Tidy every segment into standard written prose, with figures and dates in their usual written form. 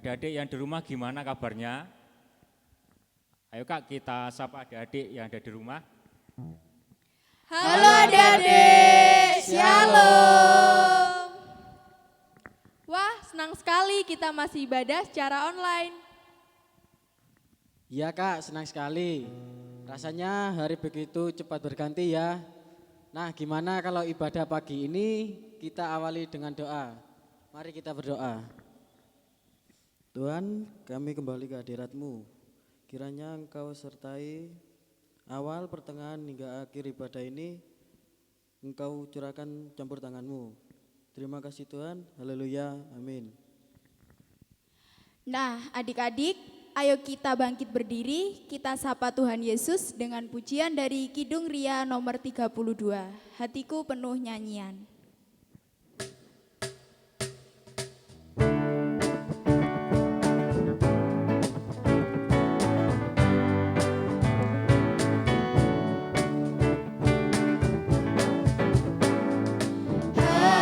Adik-adik yang di rumah gimana kabarnya? Ayo Kak, kita sapa adik-adik yang ada di rumah. Halo adik-adik, shalom. Wah, senang sekali kita masih ibadah secara online. Iya Kak, senang sekali. Rasanya hari begitu cepat berganti ya. Nah, gimana kalau ibadah pagi ini kita awali dengan doa. Mari kita berdoa. Tuhan, kami kembali ke hadirat-Mu. Kiranya Engkau sertai awal, pertengahan hingga akhir ibadah ini. Engkau curahkan campur tangan-Mu. Terima kasih Tuhan, haleluya, amin. Nah, adik-adik, ayo kita bangkit berdiri, kita sapa Tuhan Yesus dengan pujian dari Kidung Ria nomor 32, Hatiku Penuh Nyanyian.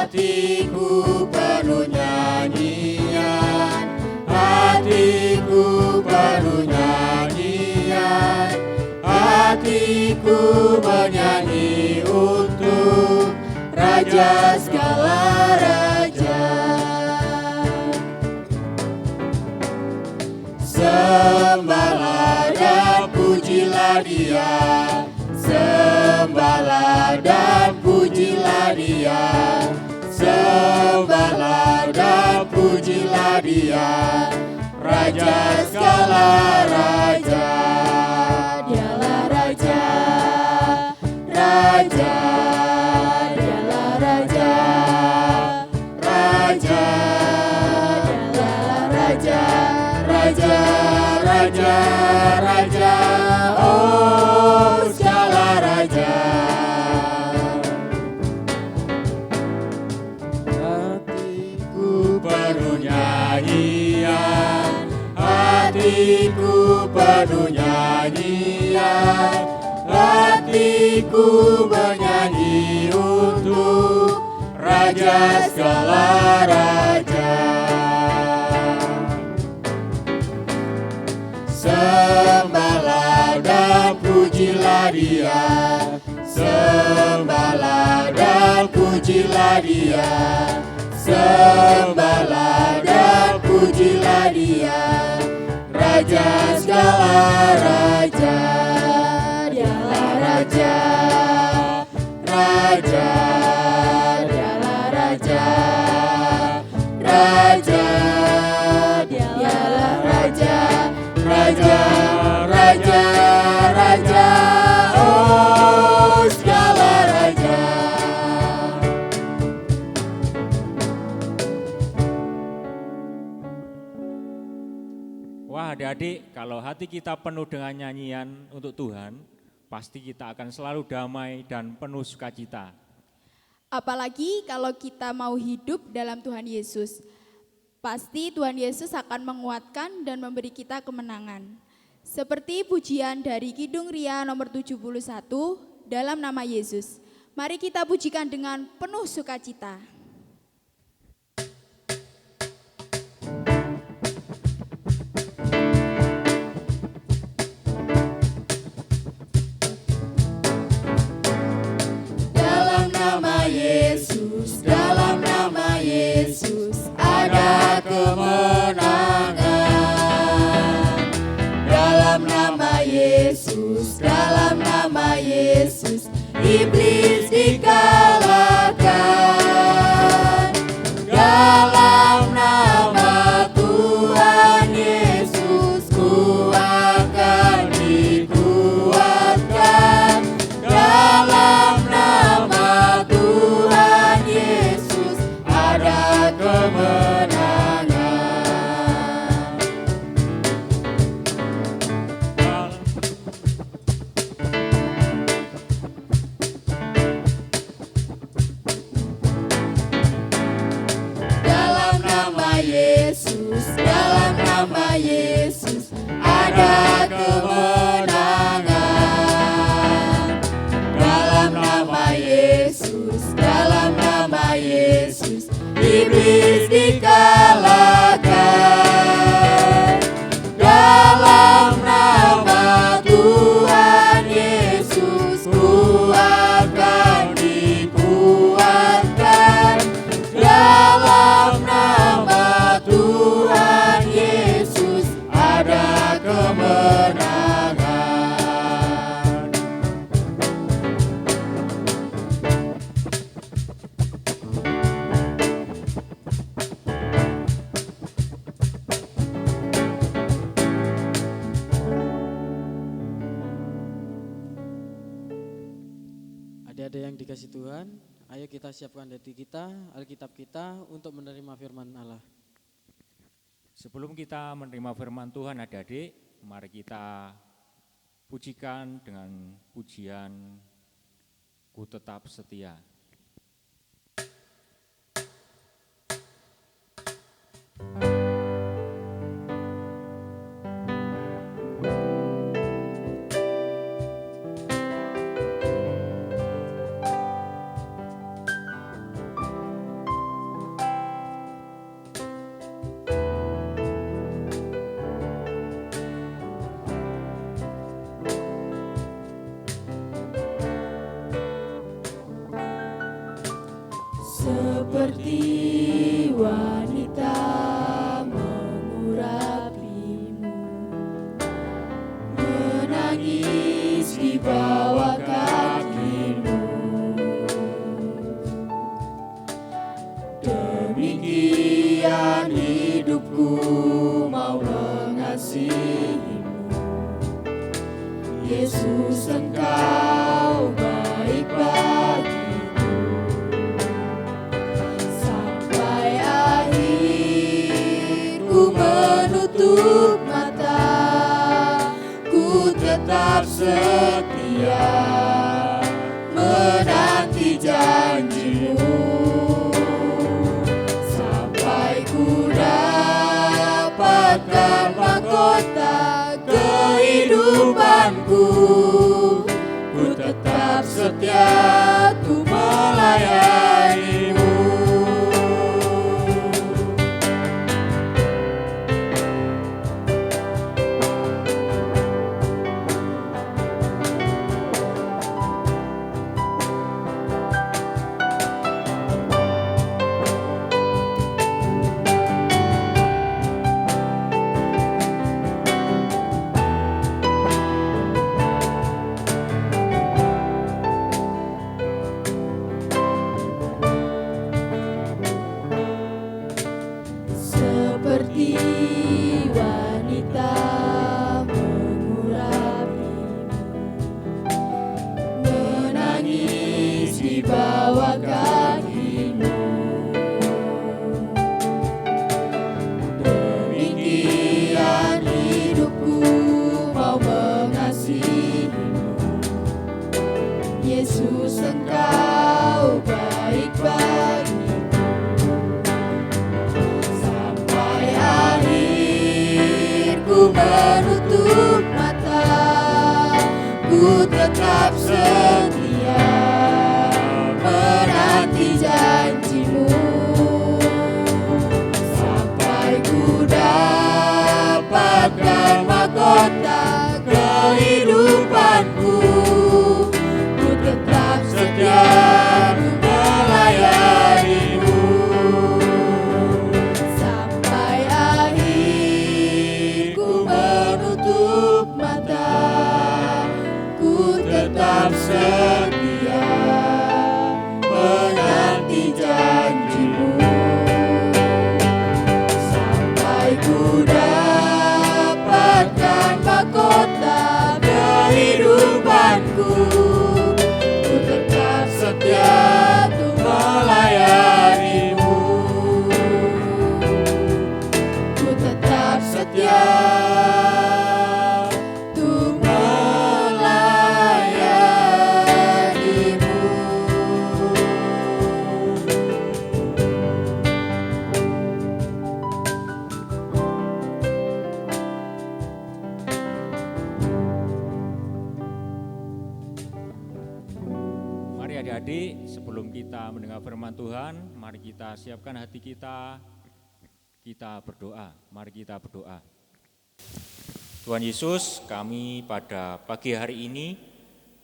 Hatiku penuh nyanyian, hatiku penuh nyanyian, hatiku bernyanyi untuk Raja segala raja. Sembahlah dan pujilah Dia, sembahlah dan pujilah Dia. Sembahlah dan pujilah Dia, Raja segala raja. Dialah Raja, Raja, Dialah Raja, Raja, Dialah Raja, Raja, Raja, Raja, oh segala raja. Hatiku penuh nyanyian, hatiku bernyanyi untuk Raja segala raja. Sembahlah dan pujilah Dia, sembahlah dan pujilah Dia, sembahlah dan pujilah Dia, Raja segala raja. Dialah Raja, Raja, Dialah Raja, Raja, Dialah Raja, Raja, Raja, Raja, oh segala raja. Wah adik-adik, kalau hati kita penuh dengan nyanyian untuk Tuhan, pasti kita akan selalu damai dan penuh sukacita. Apalagi kalau kita mau hidup dalam Tuhan Yesus, pasti Tuhan Yesus akan menguatkan dan memberi kita kemenangan. Seperti pujian dari Kidung Ria nomor 71, dalam nama Yesus. Mari kita pujikan dengan penuh sukacita. Dalam nama Yesus ada kemenangan. Dalam nama Yesus iblis dikalahkan. Dalam nama Tuhan Yesus ku akan dikuatkan. Dalam nama Tuhan Yesus ada kemenangan. Dalam nama Yesus ada kemenangan. Dalam nama Yesus iblis dikalahkan. kasih Tuhan, ayo kita siapkan hati kita, Alkitab kita untuk menerima firman Allah. Sebelum kita menerima firman Tuhan adik-adik, mari kita pujikan dengan pujian Ku Tetap Setia. Seperti wanita mengurapimu, menangis di bawah kakimu. Demikian hidupku mau mengasihimu. Yesus, Engkau baik bagiku. Menutup mata, ku tetap setia menanti janjimu, sampai ku dapatkan mahkota kehidupanku. Ku tetap setia ku melayanimu. Seperti wanita mengurapimu, menangis di bawah kakimu. Demikian hidupku mau mengasihimu. Yesus, Engkau baik bagiku. Ku menutup mata, ku tetap setia menanti janjimu, sampai ku dapatkan mahkota kehidupanku. Ku tetap setia melayanimu, sampai akhir ku menutup mata, ku tetap setia menanti janjimu, sampai ku dapatkan mahkota kehidupanku. Ku tetap setia untuk melayanimu, ku tetap setia untuk melayanimu. Mari adik-adik, sebelum kita mendengar firman Tuhan, mari kita siapkan hati kita berdoa. Mari kita berdoa. Tuhan Yesus, kami pada pagi hari ini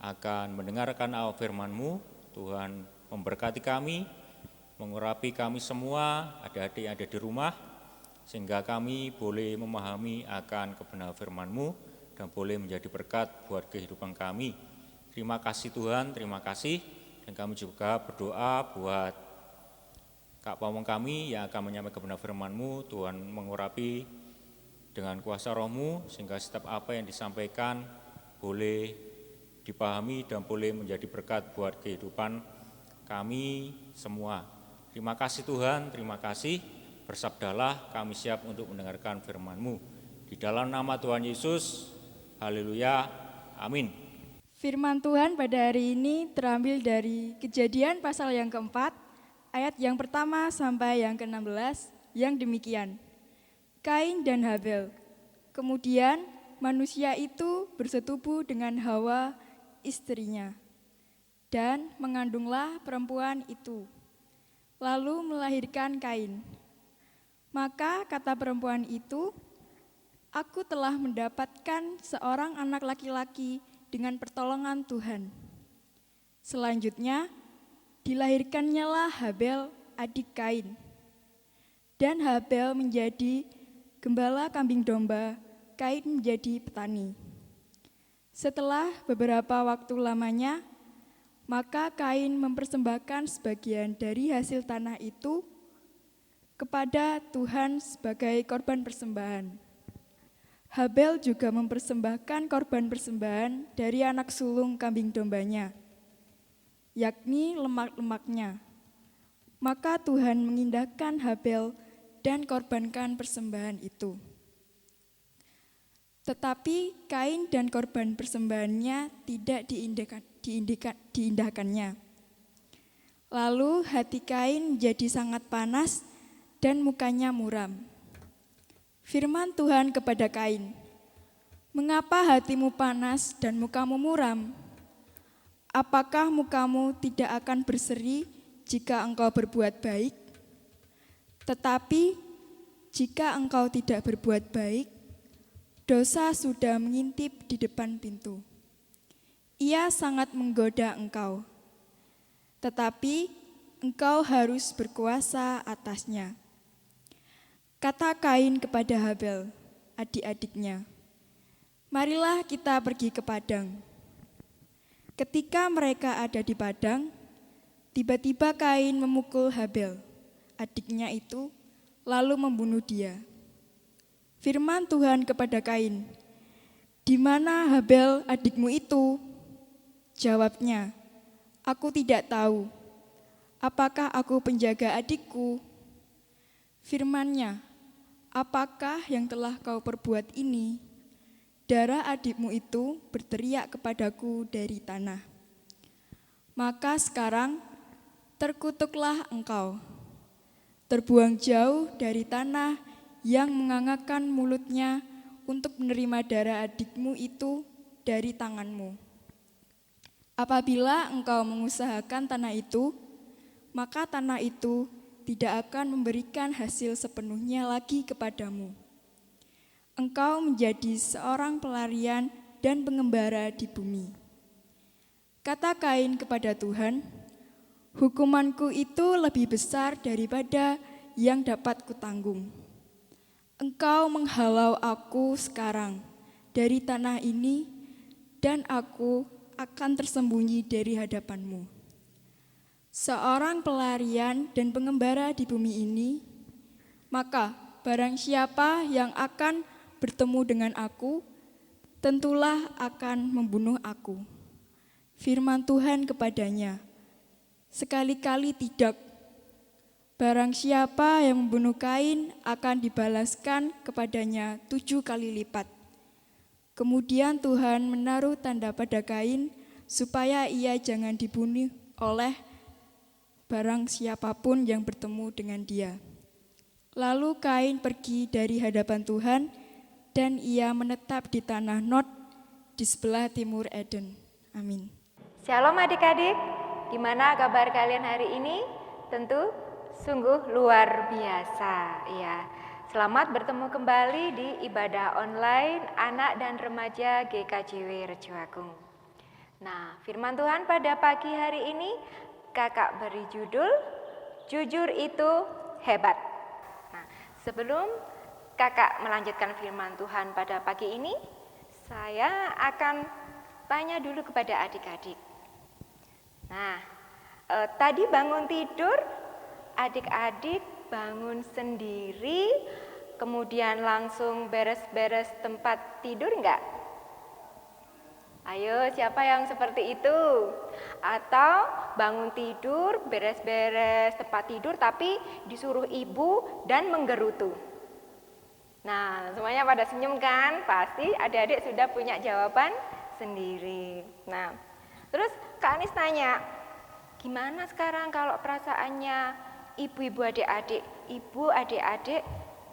akan mendengarkan firman-Mu. Tuhan memberkati kami, mengurapi kami semua, adik-adik yang ada di rumah, sehingga kami boleh memahami akan kebenaran firman-Mu dan boleh menjadi berkat buat kehidupan kami. Terima kasih Tuhan, terima kasih. Dan kami juga berdoa buat Kak Pamong kami yang akan menyampaikan kebenaran firman-Mu. Tuhan mengurapi dengan kuasa Roh-Mu, sehingga setiap apa yang disampaikan boleh dipahami dan boleh menjadi berkat buat kehidupan kami semua. Terima kasih Tuhan, terima kasih. Bersabdalah, kami siap untuk mendengarkan firman-Mu. Di dalam nama Tuhan Yesus, haleluya, amin. Firman Tuhan pada hari ini terambil dari Kejadian pasal yang keempat, ayat yang pertama sampai yang ke-16, yang demikian. Kain dan Habel. Kemudian manusia itu bersetubuh dengan Hawa, istrinya, dan mengandunglah perempuan itu, lalu melahirkan Kain. Maka kata perempuan itu, "Aku telah mendapatkan seorang anak laki-laki dengan pertolongan Tuhan." Selanjutnya, dilahirkannya lah Habel, adik Kain. Dan Habel menjadi gembala kambing domba, Kain menjadi petani. Setelah beberapa waktu lamanya, maka Kain mempersembahkan sebagian dari hasil tanah itu kepada Tuhan sebagai korban persembahan. Habel juga mempersembahkan korban persembahan dari anak sulung kambing dombanya, yakni lemak-lemaknya. Maka Tuhan mengindahkan Habel dan korbankan persembahan itu. Tetapi Kain dan korban persembahannya tidak diindahkannya. Lalu hati Kain menjadi sangat panas dan mukanya muram. Firman Tuhan kepada Kain, "Mengapa hatimu panas dan mukamu muram? Apakah mukamu tidak akan berseri jika engkau berbuat baik? Tetapi jika engkau tidak berbuat baik, dosa sudah mengintip di depan pintu. Ia sangat menggoda engkau, tetapi engkau harus berkuasa atasnya." Kata Kain kepada Habel, adik-adiknya, "Marilah kita pergi ke padang." Ketika mereka ada di padang, tiba-tiba Kain memukul Habel, adiknya itu, lalu membunuh dia. Firman Tuhan kepada Kain, "Di mana Habel adikmu itu?" Jawabnya, "Aku tidak tahu. Apakah aku penjaga adikku?" Firman-Nya, "Apakah yang telah kau perbuat ini? Darah adikmu itu berteriak kepadaku dari tanah. Maka sekarang terkutuklah engkau, terbuang jauh dari tanah yang mengangakkan mulutnya untuk menerima darah adikmu itu dari tanganmu. Apabila engkau mengusahakan tanah itu, maka tanah itu tidak akan memberikan hasil sepenuhnya lagi kepadamu. Engkau menjadi seorang pelarian dan pengembara di bumi." Kata Kain kepada Tuhan, "Hukumanku itu lebih besar daripada yang dapat kutanggung. Engkau menghalau aku sekarang dari tanah ini, dan aku akan tersembunyi dari hadapanmu. Seorang pelarian dan pengembara di bumi ini, maka barang siapa yang akan bertemu dengan aku, tentulah akan membunuh aku." Firman Tuhan kepadanya, "Sekali-kali tidak. Barang siapa yang membunuh Kain akan dibalaskan kepadanya 7 kali lipat." Kemudian Tuhan menaruh tanda pada Kain supaya ia jangan dibunuh oleh barang siapapun yang bertemu dengan dia. Lalu Kain pergi dari hadapan Tuhan dan ia menetap di tanah Nod di sebelah timur Eden. Amin. Shalom adik-adik, gimana kabar kalian hari ini? Tentu sungguh luar biasa ya. Selamat bertemu kembali di ibadah online anak dan remaja GKJW Rejoagung. Nah, firman Tuhan pada pagi hari ini kakak beri judul, "Jujur itu Hebat." Nah, sebelum kakak melanjutkan firman Tuhan pada pagi ini, saya akan tanya dulu kepada adik-adik. Nah, tadi bangun tidur, adik-adik bangun sendiri, kemudian langsung beres-beres tempat tidur enggak? Ayo, siapa yang seperti itu? Atau bangun tidur, beres-beres tempat tidur tapi disuruh ibu dan menggerutu. Nah, semuanya pada senyum kan? Pasti adik-adik sudah punya jawaban sendiri. Nah, terus Kak Anis tanya, gimana sekarang kalau perasaannya ibu-ibu adik-adik? Ibu adik-adik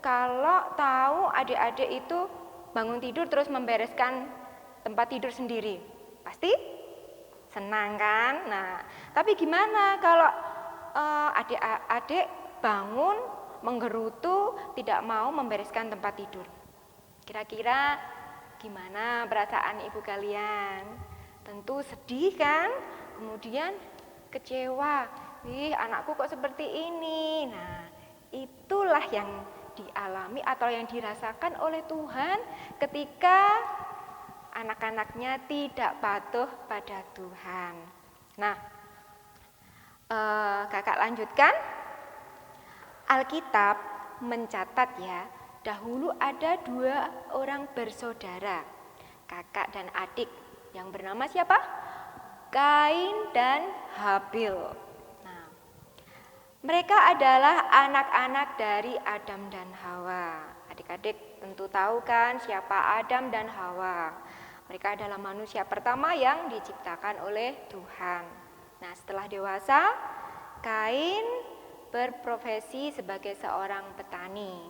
kalau tahu adik-adik itu bangun tidur terus membereskan tempat tidur sendiri, pasti senang kan? Nah, tapi gimana kalau adik-adik bangun menggerutu tidak mau membereskan tempat tidur? Kira-kira gimana perasaan ibu kalian? Tentu sedih kan? Kemudian kecewa, anakku kok seperti ini. Nah, itulah yang dialami atau yang dirasakan oleh Tuhan ketika anak-anaknya tidak patuh pada Tuhan. Nah, kakak lanjutkan. Alkitab mencatat ya, dahulu ada 2 orang bersaudara, kakak dan adik, yang bernama siapa? Kain dan Habil. Nah, mereka adalah anak-anak dari Adam dan Hawa. Adik-adik tentu tahu kan siapa Adam dan Hawa. Mereka adalah manusia pertama yang diciptakan oleh Tuhan. Nah, setelah dewasa, Kain berprofesi sebagai seorang petani.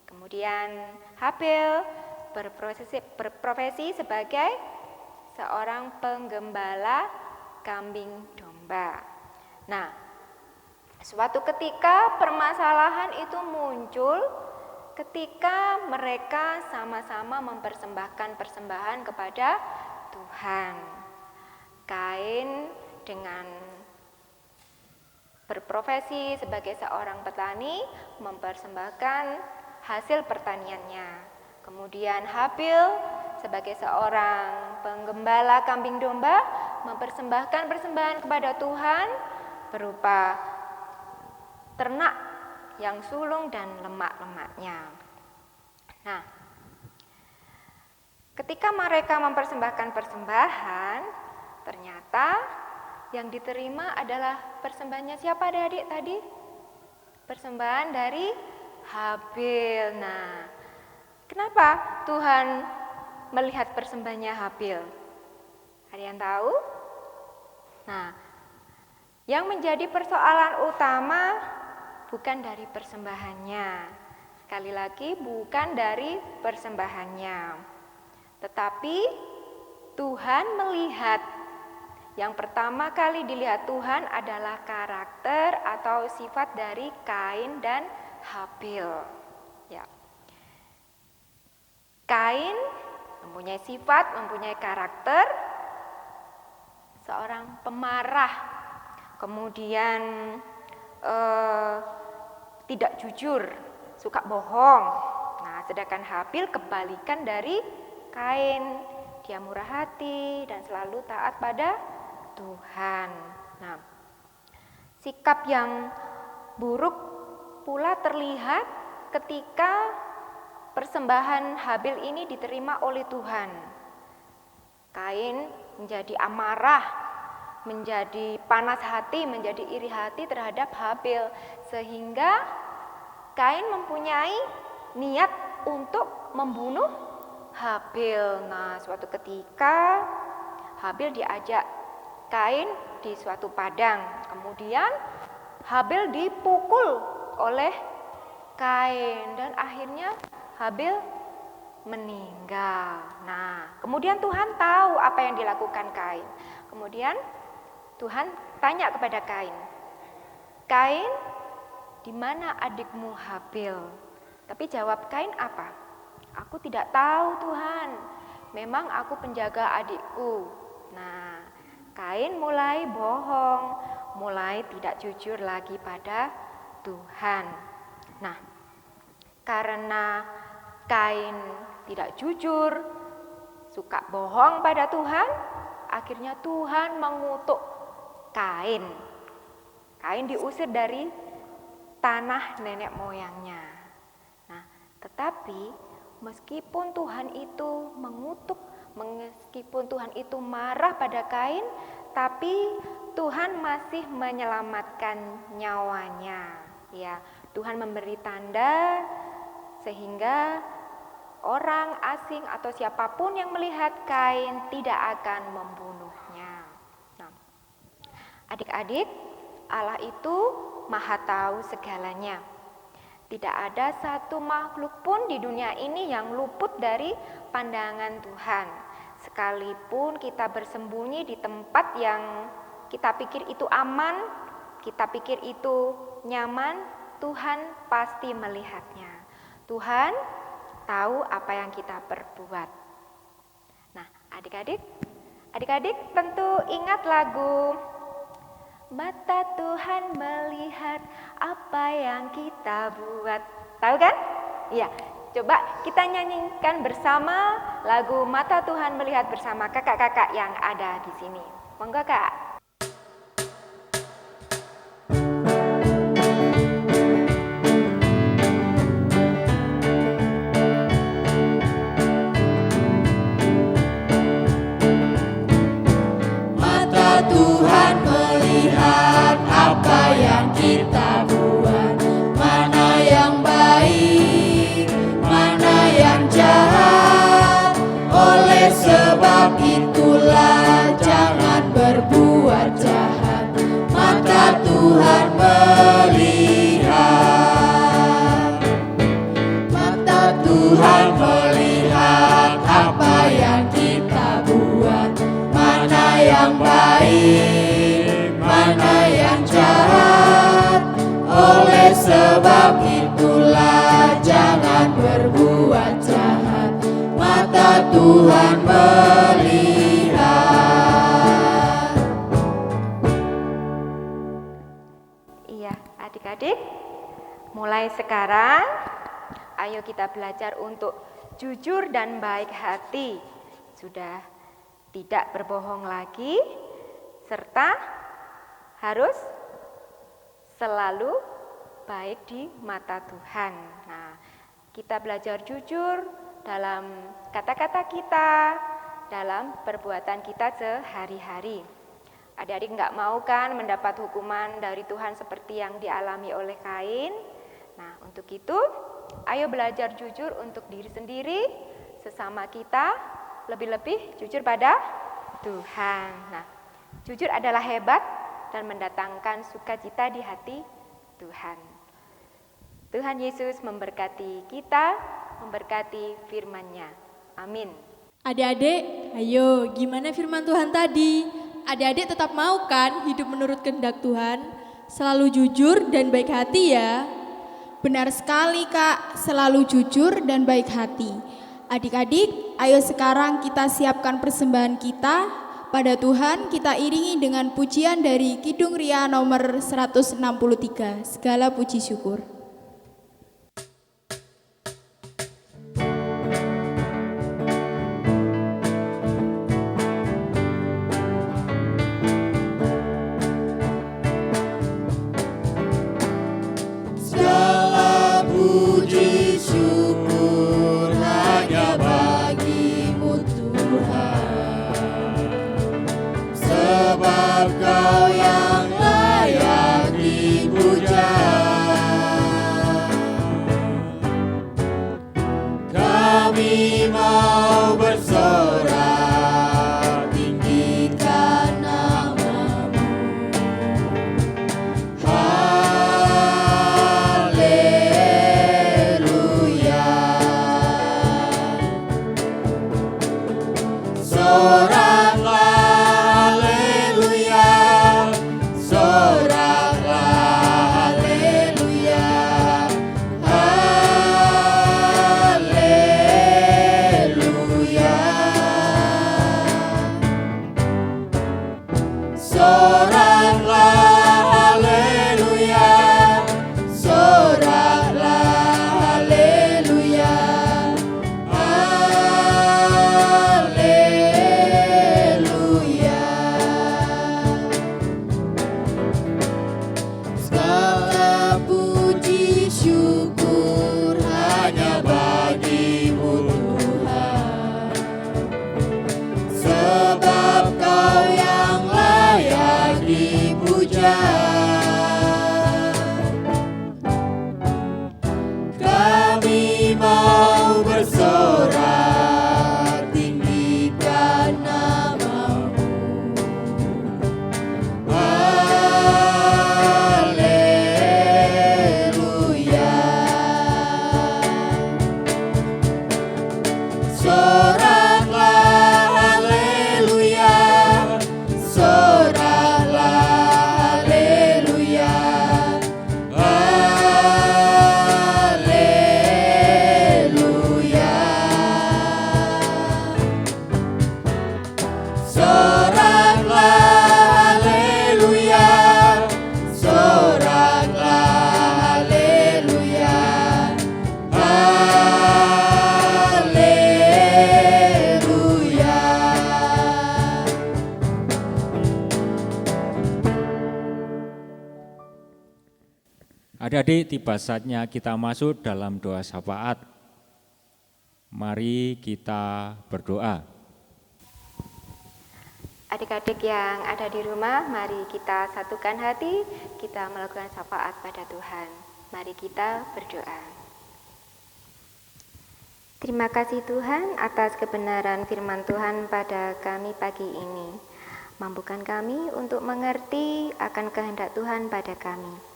Kemudian Habil berprofesi sebagai seorang penggembala kambing domba. Nah, suatu ketika permasalahan itu muncul ketika mereka sama-sama mempersembahkan persembahan kepada Tuhan. Kain dengan berprofesi sebagai seorang petani mempersembahkan hasil pertaniannya. Kemudian Habil sebagai seorang penggembala kambing domba mempersembahkan persembahan kepada Tuhan berupa ternak yang sulung dan lemak-lemaknya. Nah, ketika mereka mempersembahkan persembahan, ternyata yang diterima adalah persembahannya siapa adik-adik tadi? Persembahan dari Habil. Nah, kenapa Tuhan melihat persembahannya Habil? Ada yang tahu? Nah, yang menjadi persoalan utama bukan dari persembahannya. Sekali lagi, bukan dari persembahannya. Tetapi Tuhan melihat, yang pertama kali dilihat Tuhan adalah karakter atau sifat dari Kain dan Habil. Ya. Kain mempunyai sifat, mempunyai karakter seorang pemarah, kemudian tidak jujur, suka bohong. Nah, sedangkan Habil kebalikan dari Kain, dia murah hati dan selalu taat pada Tuhan. Nah, sikap yang buruk pula terlihat ketika persembahan Habil ini diterima oleh Tuhan. Kain menjadi amarah, menjadi panas hati, menjadi iri hati terhadap Habil, sehingga Kain mempunyai niat untuk membunuh Habil. Nah, suatu ketika Habil diajak Kain di suatu padang, kemudian Habil dipukul oleh Kain dan akhirnya Habil meninggal. Nah, kemudian Tuhan tahu apa yang dilakukan Kain. Kemudian Tuhan tanya kepada Kain, "Kain, di mana adikmu Habil?" Tapi jawab Kain apa? "Aku tidak tahu Tuhan, memang aku penjaga adikku." Nah, Kain mulai bohong, mulai tidak jujur lagi pada Tuhan. Nah, karena Kain tidak jujur, suka bohong pada Tuhan, akhirnya Tuhan mengutuk Kain. Kain diusir dari tanah nenek moyangnya. Nah, tetapi meskipun Tuhan itu mengutuk, Meskipun Tuhan itu marah pada Kain, tapi Tuhan masih menyelamatkan nyawanya. Ya, Tuhan memberi tanda sehingga orang asing atau siapapun yang melihat Kain tidak akan membunuhnya. Nah, adik-adik, Allah itu Maha tahu segalanya. Tidak ada satu makhluk pun di dunia ini yang luput dari pandangan Tuhan. Sekalipun kita bersembunyi di tempat yang kita pikir itu aman, kita pikir itu nyaman, Tuhan pasti melihatnya. Tuhan tahu apa yang kita perbuat. Nah, adik-adik tentu ingat lagu Mata Tuhan melihat apa yang kita buat. Tahu kan? Iya. Coba kita nyanyikan bersama lagu Mata Tuhan Melihat bersama kakak-kakak yang ada di sini. Monggo Kak. Mata Tuhan melihat apa yang kita buat, mana yang baik, mana yang jahat. Oleh sebab itulah jangan berbuat jahat. Mata Tuhan melihat, mata Tuhan melihat apa yang kita buat, mana yang baik, mana yang jahat. Oleh sebab itulah jangan berbuat jahat. Mata Tuhan melihat. Iya, adik-adik, mulai sekarang ayo kita belajar untuk jujur dan baik hati. Sudah tidak berbohong lagi, serta harus selalu baik di mata Tuhan. Nah, kita belajar jujur dalam kata-kata kita, dalam perbuatan kita sehari-hari. Adik-adik nggak mau kan mendapat hukuman dari Tuhan seperti yang dialami oleh Kain? Nah, untuk itu, ayo belajar jujur untuk diri sendiri, sesama kita, lebih-lebih jujur pada Tuhan. Nah, jujur adalah hebat dan mendatangkan sukacita di hati Tuhan. Tuhan Yesus memberkati kita, memberkati firman-Nya. Amin. Adik-adik, ayo gimana firman Tuhan tadi? Adik-adik tetap mau kan hidup menurut kehendak Tuhan? Selalu jujur dan baik hati ya. Benar sekali Kak, selalu jujur dan baik hati. Adik-adik, ayo sekarang kita siapkan persembahan kita pada Tuhan. Kita iringi dengan pujian dari Kidung Ria nomor 163, segala puji syukur. Segala puji syukur hanya bagimu Tuhan, sebab Kau yang layak dipuja. Adik-adik, tiba saatnya kita masuk dalam doa syafaat. Mari kita berdoa. Adik-adik yang ada di rumah, mari kita satukan hati, kita melakukan syafaat pada Tuhan. Mari kita berdoa. Terima kasih Tuhan atas kebenaran firman Tuhan pada kami pagi ini. Mampukan kami untuk mengerti akan kehendak Tuhan pada kami.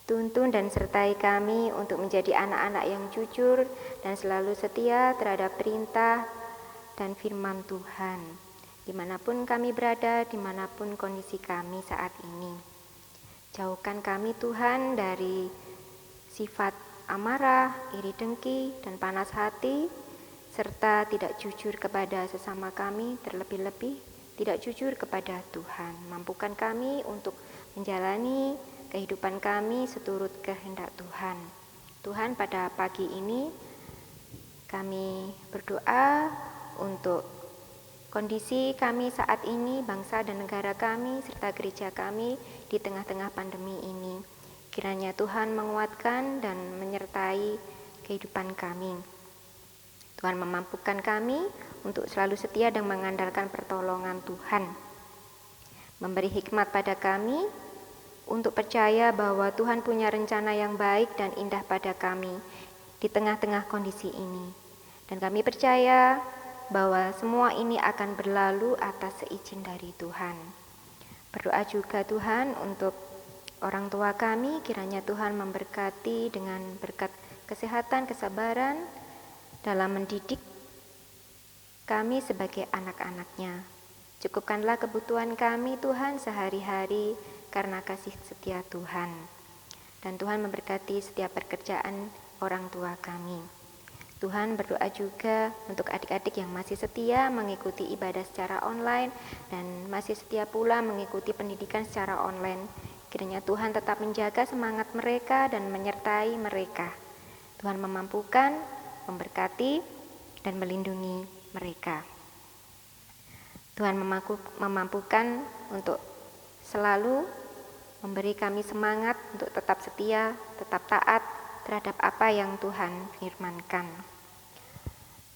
Tuntun dan sertai kami untuk menjadi anak-anak yang jujur dan selalu setia terhadap perintah dan firman Tuhan. Dimanapun kami berada, dimanapun kondisi kami saat ini. Jauhkan kami Tuhan dari sifat amarah, iri dengki, dan panas hati, serta tidak jujur kepada sesama kami, terlebih-lebih tidak jujur kepada Tuhan. Mampukan kami untuk menjalani kehidupan kami seturut kehendak Tuhan. Tuhan, pada pagi ini kami berdoa untuk kondisi kami saat ini, bangsa dan negara kami, serta gereja kami di tengah-tengah pandemi ini. Kiranya Tuhan menguatkan dan menyertai kehidupan kami. Tuhan memampukan kami untuk selalu setia dan mengandalkan pertolongan Tuhan. Memberi hikmat pada kami untuk percaya bahwa Tuhan punya rencana yang baik dan indah pada kami di tengah-tengah kondisi ini. Dan kami percaya bahwa semua ini akan berlalu atas seizin dari Tuhan. Berdoa juga Tuhan untuk orang tua kami, kiranya Tuhan memberkati dengan berkat kesehatan, kesabaran dalam mendidik kami sebagai anak-anak-Nya. Cukupkanlah kebutuhan kami Tuhan sehari-hari karena kasih setia Tuhan. Dan Tuhan memberkati setiap pekerjaan orang tua kami. Tuhan, berdoa juga untuk adik-adik yang masih setia mengikuti ibadah secara online dan masih setia pula mengikuti pendidikan secara online. Kiranya Tuhan tetap menjaga semangat mereka dan menyertai mereka. Tuhan memampukan, memberkati, dan melindungi mereka. Tuhan memampukan untuk selalu memberi kami semangat untuk tetap setia, tetap taat terhadap apa yang Tuhan firmankan.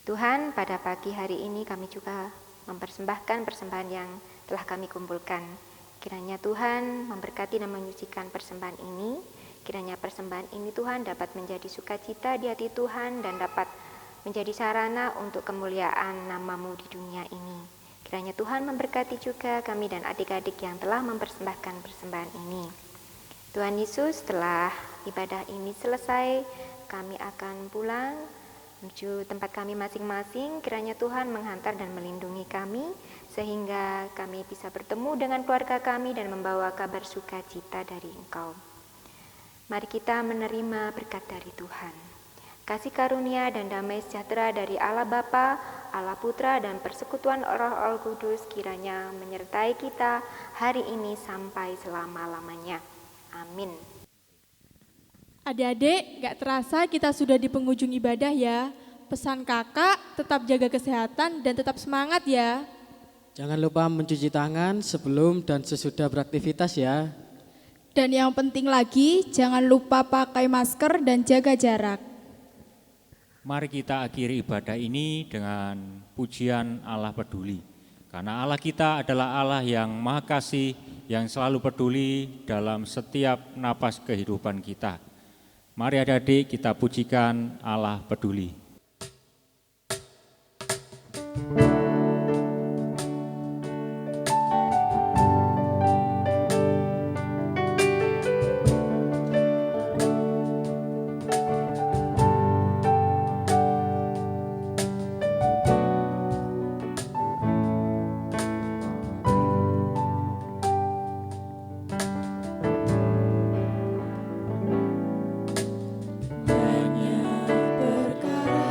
Tuhan, pada pagi hari ini kami juga mempersembahkan persembahan yang telah kami kumpulkan. Kiranya Tuhan memberkati dan menyucikan persembahan ini. Kiranya persembahan ini Tuhan dapat menjadi sukacita di hati Tuhan dan dapat menjadi sarana untuk kemuliaan nama-Mu di dunia ini. Kiranya Tuhan memberkati juga kami dan adik-adik yang telah mempersembahkan persembahan ini. Tuhan Yesus, setelah ibadah ini selesai, kami akan pulang menuju tempat kami masing-masing. Kiranya Tuhan menghantar dan melindungi kami, sehingga kami bisa bertemu dengan keluarga kami dan membawa kabar sukacita dari Engkau. Mari kita menerima berkat dari Tuhan. Kasih karunia dan damai sejahtera dari Allah Bapa, Allah Putra, dan persekutuan Roh Kudus kiranya menyertai kita hari ini sampai selama-lamanya. Amin. Adik-adik, gak terasa kita sudah di penghujung ibadah ya. Pesan kakak, tetap jaga kesehatan dan tetap semangat ya. Jangan lupa mencuci tangan sebelum dan sesudah beraktivitas ya. Dan yang penting lagi, jangan lupa pakai masker dan jaga jarak. Mari kita akhiri ibadah ini dengan pujian Allah peduli. Karena Allah kita adalah Allah yang Maha Kasih, yang selalu peduli dalam setiap napas kehidupan kita. Mari adik-adik kita pujikan Allah peduli. Hanya perkara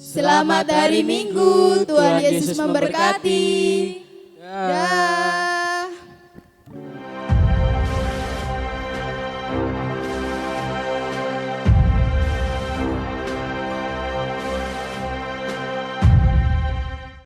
Selamat hari Minggu, Tuhan Yesus memberkati. Dah.